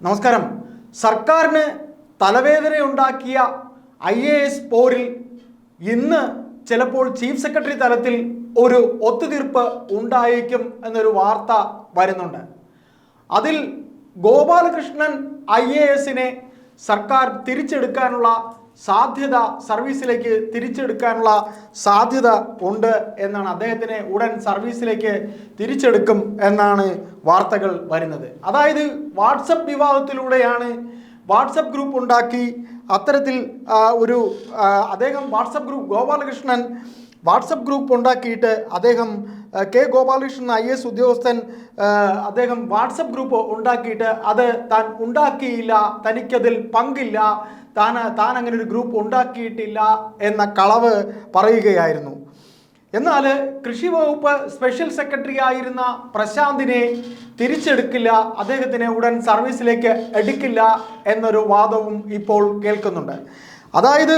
നമസ്കാരം. സർക്കാരിന് തലവേദനയുണ്ടാക്കിയ IAS പോരിൽ ഇന്ന് ചിലപ്പോൾ ചീഫ് സെക്രട്ടറി തലത്തിൽ ഒരു ഒത്തുതീർപ്പ് ഉണ്ടായേക്കും എന്നൊരു വാർത്ത വരുന്നുണ്ട്. അതിൽ ഗോപാലകൃഷ്ണൻ IASനെ സർക്കാർ തിരിച്ചെടുക്കാനുള്ള സാധ്യത, സർവീസിലേക്ക് തിരിച്ചെടുക്കാനുള്ള സാധ്യത ഉണ്ട് എന്നാണ്. അദ്ദേഹത്തിനെ ഉടൻ സർവീസിലേക്ക് തിരിച്ചെടുക്കും എന്നാണ് വാർത്തകൾ വരുന്നത്. അതായത് വാട്സപ്പ് വിവാദത്തിലൂടെയാണ് വാട്സപ്പ് ഗ്രൂപ്പ് ഉണ്ടാക്കി അത്തരത്തിൽ അദ്ദേഹം WhatsApp group Gopalakrishnan WhatsApp group ഉണ്ടാക്കിയിട്ട് അദ്ദേഹം കെ ഗോപാലകൃഷ്ണൻ IAS ഉദ്യോഗസ്ഥൻ അദ്ദേഹം വാട്സപ്പ് ഗ്രൂപ്പ് ഉണ്ടാക്കിയിട്ട് അത് താൻ ഉണ്ടാക്കിയില്ല, തനിക്കതിൽ പങ്കില്ല, താൻ അങ്ങനെ ഒരു ഗ്രൂപ്പ് ഉണ്ടാക്കിയിട്ടില്ല എന്ന കളവ് പറയുകയായിരുന്നു. എന്നാൽ കൃഷി വകുപ്പ് സ്പെഷ്യൽ സെക്രട്ടറി ആയിരുന്ന പ്രശാന്തിനെ തിരിച്ചെടുക്കില്ല, അദ്ദേഹത്തിനെ ഉടൻ സർവീസിലേക്ക് എടുക്കില്ല എന്നൊരു വാദവും ഇപ്പോൾ കേൾക്കുന്നുണ്ട്. അതായത്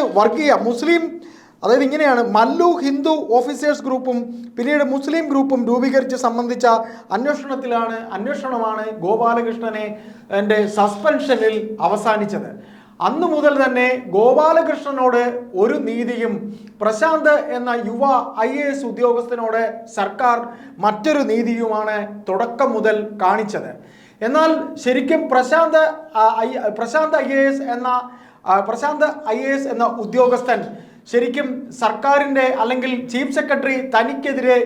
അതായത് ഇങ്ങനെയാണ്, മല്ലു ഹിന്ദു ഓഫീസേഴ്സ് ഗ്രൂപ്പും പിന്നീട് മുസ്ലിം ഗ്രൂപ്പും രൂപീകരിച്ച് സംബന്ധിച്ച അന്വേഷണമാണ് ഗോപാലകൃഷ്ണനെ സസ്പെൻഷനിൽ അവസാനിച്ചത്. അന്നു മുതൽ തന്നെ ഗോപാലകൃഷ്ണനോട് ഒരു നീതിയും പ്രശാന്ത് എന്ന യുവ IAS ഉദ്യോഗസ്ഥനോട് സർക്കാർ മറ്റൊരു നീതിയുമാണ് തുടക്കം മുതൽ കാണിച്ചത്. എന്നാൽ ശരിക്കും പ്രശാന്ത് IAS എന്ന ഉദ്യോഗസ്ഥൻ ശരിക്കും സർക്കാരിൻ്റെ അല്ലെങ്കിൽ ചീഫ് സെക്രട്ടറി തനിക്കെതിരെ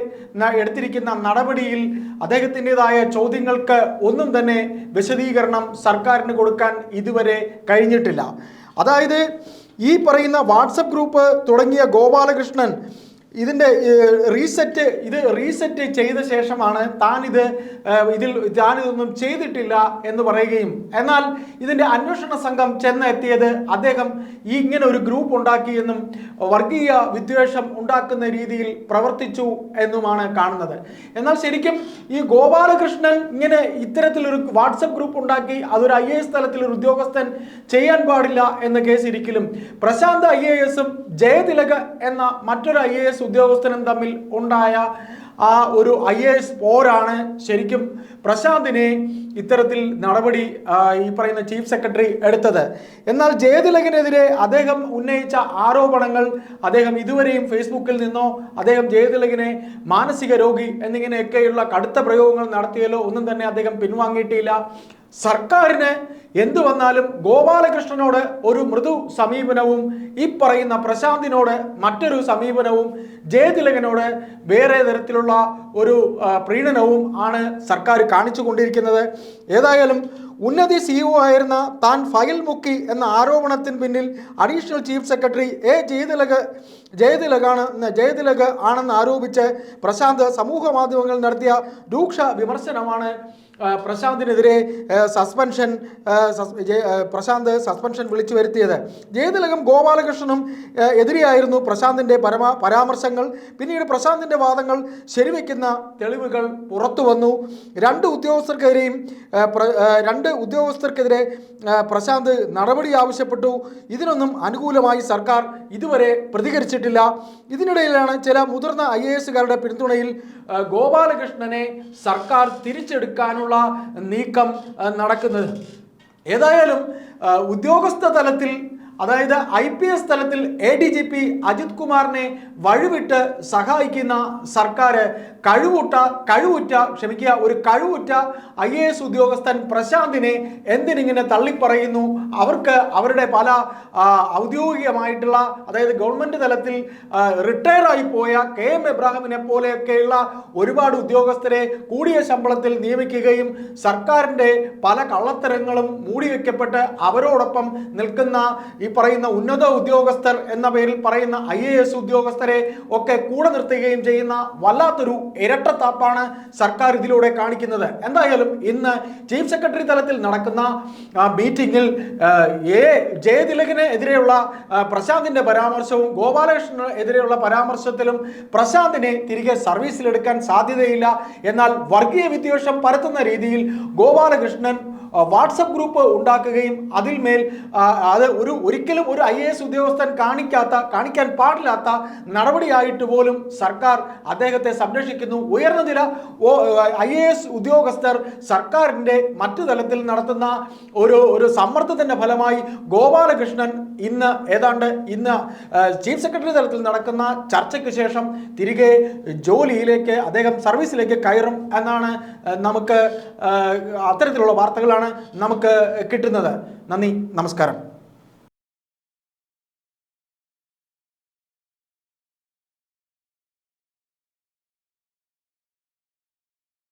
എടുത്തിരിക്കുന്ന നടപടിയിൽ അദ്ദേഹത്തിൻ്റെതായ ചോദ്യങ്ങൾക്ക് ഒന്നും തന്നെ വിശദീകരണം സർക്കാരിന് കൊടുക്കാൻ ഇതുവരെ കഴിഞ്ഞിട്ടില്ല. അതായത് ഈ പറയുന്ന വാട്സപ്പ് ഗ്രൂപ്പ് തുടങ്ങിയ ഗോപാലകൃഷ്ണൻ റീസെറ്റ് ചെയ്ത ശേഷമാണ് താനിതൊന്നും ചെയ്തിട്ടില്ല എന്ന് പറയുകയും, എന്നാൽ ഇതിൻ്റെ അന്വേഷണ സംഘം ചെന്നെത്തിയത് അദ്ദേഹം ഇങ്ങനെ ഒരു ഗ്രൂപ്പ് ഉണ്ടാക്കിയെന്നും വർഗീയ വിദ്വേഷം ഉണ്ടാക്കുന്ന രീതിയിൽ പ്രവർത്തിച്ചു എന്നുമാണ് കാണുന്നത്. എന്നാൽ ശരിക്കും ഈ ഗോപാലകൃഷ്ണൻ ഇത്തരത്തിലൊരു വാട്സപ്പ് ഗ്രൂപ്പ് ഉണ്ടാക്കി അതൊരു IAS തലത്തിലൊരു ഉദ്യോഗസ്ഥൻ ചെയ്യാൻ പാടില്ല എന്ന കേസ് ഇരിക്കലും പ്രശാന്ത് IASും ജയതിലക് എന്ന മറ്റൊരു IAS ഉദ്യോഗസ്ഥനും തമ്മിൽ ഉണ്ടായ ആ ഒരു IAS പോരാണ് ശരിക്കും പ്രശാന്തിനെ ഇത്തരത്തിൽ നടപടി ഈ പറയുന്ന ചീഫ് സെക്രട്ടറി എടുത്തത്. എന്നാൽ ജയതിലകിനെതിരെ അദ്ദേഹം ഉന്നയിച്ച ആരോപണങ്ങൾ അദ്ദേഹം ഇതുവരെയും ഫേസ്ബുക്കിൽ നിന്നോ അദ്ദേഹം ജയതിലകിനെ മാനസിക രോഗി എന്നിങ്ങനെയൊക്കെയുള്ള കടുത്ത പ്രയോഗങ്ങൾ നടത്തിയാലോ ഒന്നും തന്നെ അദ്ദേഹം പിൻവാങ്ങിയിട്ടില്ല. സർക്കാരിന് എന്തു വന്നാലും ഗോപാലകൃഷ്ണനോട് ഒരു മൃദു സമീപനവും ഈ പറയുന്ന പ്രശാന്തിനോട് മറ്റൊരു സമീപനവും ജയതിലകനോട് വേറെ തരത്തിലുള്ള ഒരു പ്രീണനവും ആണ് സർക്കാർ കാണിച്ചു കൊണ്ടിരിക്കുന്നത്. ഏതായാലും ഉന്നതി CEO ആയിരുന്ന താൻ ഫയൽ മുക്കി എന്ന ആരോപണത്തിന് പിന്നിൽ അഡീഷണൽ ചീഫ് സെക്രട്ടറി ജയതിലക് ആണെന്ന് ആരോപിച്ച് പ്രശാന്ത് സമൂഹ മാധ്യമങ്ങളിൽ നടത്തിയ രൂക്ഷ വിമർശനമാണ് പ്രശാന്തിനെതിരെ സസ്പെൻഷൻ വിളിച്ചു വരുത്തിയത്. ജയതിലകും ഗോപാലകൃഷ്ണനും എതിരെയായിരുന്നു പ്രശാന്തിൻ്റെ പരാമർശങ്ങൾ. പിന്നീട് പ്രശാന്തിൻ്റെ വാദങ്ങൾ ശരിവെക്കുന്ന തെളിവുകൾ പുറത്തു വന്നു. രണ്ട് ഉദ്യോഗസ്ഥർക്കെതിരെ പ്രശാന്ത് നടപടി ആവശ്യപ്പെട്ടു. ഇതിനൊന്നും അനുകൂലമായി സർക്കാർ ഇതുവരെ പ്രതികരിച്ചിട്ടില്ല. ഇതിനിടയിലാണ് ചില മുതിർന്ന IASകാരുടെ പിന്തുണയിൽ ഗോപാലകൃഷ്ണനെ സർക്കാർ തിരിച്ചെടുക്കാനുള്ള നീക്കം നടക്കുന്നത്. ഏതായാലും ഉദ്യോഗസ്ഥ തലത്തിൽ, അതായത് IPS തലത്തിൽ ADGP അജിത് കുമാറിനെ വഴിവിട്ട് സഹായിക്കുന്ന സർക്കാർ ഒരു കഴിവുറ്റ IAS ഉദ്യോഗസ്ഥൻ പ്രശാന്തിനെ എന്തിനിങ്ങനെ തള്ളിപ്പറയുന്നു? അവർക്ക് അവരുടെ പല ഔദ്യോഗികമായിട്ടുള്ള, അതായത് ഗവൺമെൻറ് തലത്തിൽ റിട്ടയർ ആയി പോയ KM എബ്രാഹിമിനെ പോലെയൊക്കെയുള്ള ഒരുപാട് ഉദ്യോഗസ്ഥരെ കൂടിയ ശമ്പളത്തിൽ നിയമിക്കുകയും സർക്കാരിൻ്റെ പല കള്ളത്തരങ്ങളും മൂടിവെക്കപ്പെട്ട് അവരോടൊപ്പം നിൽക്കുന്ന ഈ പറയുന്ന ഉന്നത ഉദ്യോഗസ്ഥർ എന്ന പേരിൽ പറയുന്ന IAS ഉദ്യോഗസ്ഥരെ ഒക്കെ കൂടെ നിർത്തുകയും ചെയ്യുന്ന വല്ലാത്തൊരു ഇരട്ടത്താപ്പാണ് സർക്കാർ ഇതിലൂടെ കാണിക്കുന്നത്. എന്തായാലും ഇന്ന് ചീഫ് സെക്രട്ടറി തലത്തിൽ നടക്കുന്ന മീറ്റിംഗിൽ ജയതിലകിന് എതിരെയുള്ള പ്രശാന്തിന്റെ പരാമർശവും ഗോപാലകൃഷ്ണന് എതിരെയുള്ള പരാമർശത്തിലും പ്രശാന്തിനെ തിരികെ സർവീസിലെടുക്കാൻ സാധ്യതയില്ല. എന്നാൽ വർഗീയ വിദ്വേഷം പരത്തുന്ന രീതിയിൽ ഗോപാലകൃഷ്ണൻ വാട്സപ്പ് ഗ്രൂപ്പ് ഉണ്ടാക്കുകയും അതിൽമേൽ അത് ഒരിക്കലും ഒരു IAS ഉദ്യോഗസ്ഥൻ കാണിക്കാൻ പാടില്ലാത്ത നടപടിയായിട്ട് പോലും സർക്കാർ അദ്ദേഹത്തെ സംരക്ഷിക്കുന്നു. ഉയർന്ന ചില IAS ഉദ്യോഗസ്ഥർ സർക്കാരിൻ്റെ മറ്റു തലത്തിൽ നടത്തുന്ന ഒരു സമ്മർദ്ദത്തിൻ്റെ ഫലമായി ഗോപാലകൃഷ്ണൻ ഇന്ന് ചീഫ് സെക്രട്ടറി തലത്തിൽ നടക്കുന്ന ചർച്ചയ്ക്ക് ശേഷം തിരികെ ജോലിയിലേക്ക് അദ്ദേഹം സർവീസിലേക്ക് കയറും എന്നാണ് നമുക്ക് അത്തരത്തിലുള്ള വാർത്തകളാണ് നമുക്ക് കിട്ടുന്നത്. നന്ദി, നമസ്കാരം.